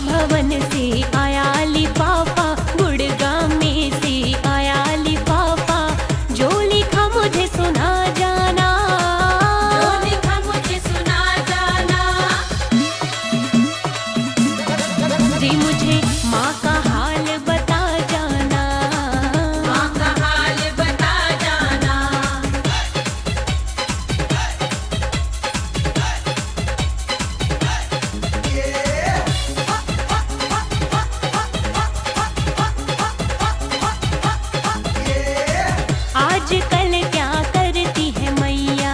भवन से आया लिफाफा, गुड़गांव में से आया लिफाफा, जो लिखा मुझे सुना जाना, जो लिखा मुझे सुना जाना। रे मुझे माँ का हाल बता जाना, माँ का हाल बता जाना। आजकल क्या करती है मैया,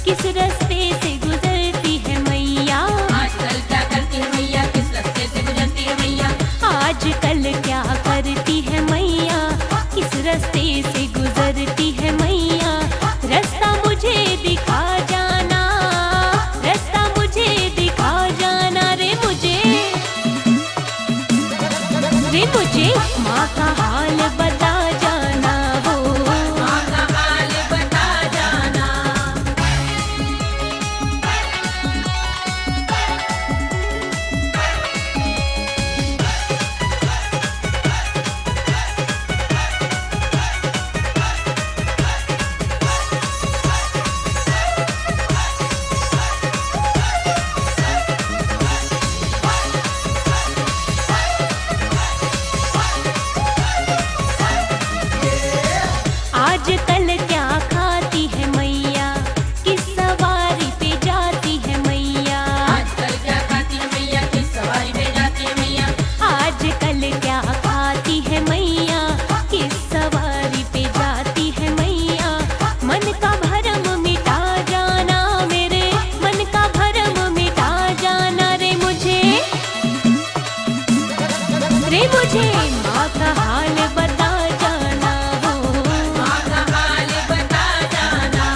किस रास्ते से गुजरती है मैया, आजकल क्या करती है मैया, किस रास्ते से गुजरती है मैया। आजकल क्या करती है मैया, किस रास्ते से गुजरती है मैया, रास्ता मुझे दिखा जाना, रास्ता मुझे दिखा जाना। रे मुझे माँ का हाल बता जाना हो, माँ का हाल बता जाना। आजकल क्या खाती है मैया, किस सवारी पे जाती है मैया, आजकल क्या खाती है मैया, किस सवारी पे जाती है मैया। आजकल क्या खाती है मैया, किस सवारी पे जाती है मैया, मन का भरम मिटा जाना, मेरे मन का भरम मिटा जाना। रे मुझे माँ का हाल बता जाना हो, माँ का हाल बता जाना।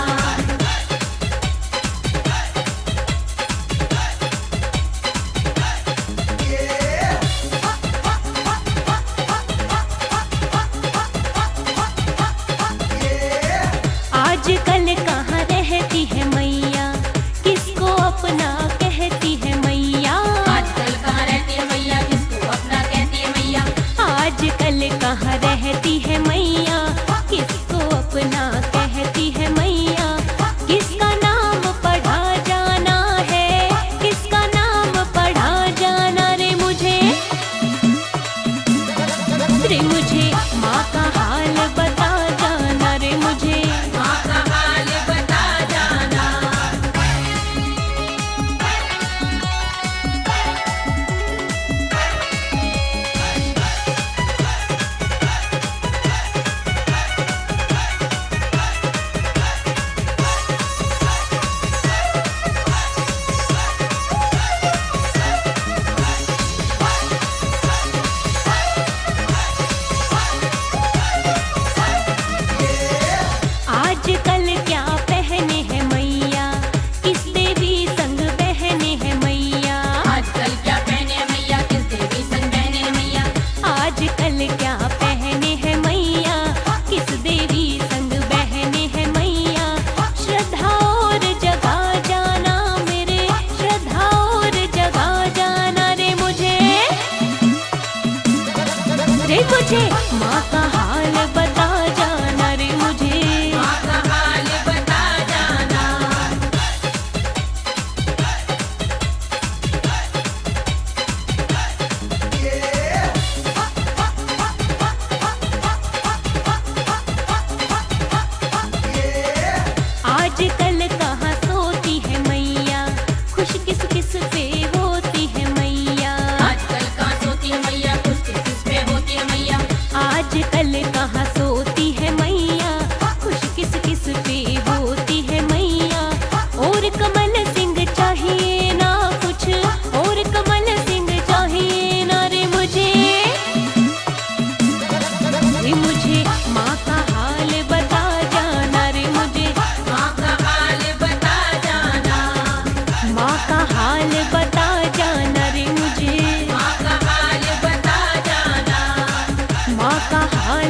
आजकल कहाँ रहती है मैया, किसको अपना कहती है मैया, आजकल कहाँ रहती है मैया, किसको अपना कहती है मैया। आजकल कहाँ रहती है मैया, किसको अपना कहती है मैया, किसका नाम पढ़ा जाना है, किसका नाम पढ़ा जाना। रे मुझे माँ का हाल बता जाना, रे मुझे माँ का हाल बता जाना। आजकल क्या पहने हैं मैया, किस देवी संग बहने हैं मैया, आजकल क्या पहने हैं मैया, किस देवी संग बहने हैं मैया। आजकल क्या पहने हैं मैया, किस देवी संग बहने हैं मैया, श्रद्धा और जगा जाना, मेरे श्रद्धा और जगा जाना। रे मुझे माँ का हाल बता जाना, रे मुझे माँ का हाल बता जाना। आजकल कहाँ सोती है मैया, खुश किस किस पे होती है मैया, आजकल कहाँ सोती है मैया, खुश किस पे होती है मैया। आजकल कहाँ सोती है मैया, खुश किस किस पे होती है मैया, और कमल सिंह चाहिए का हाल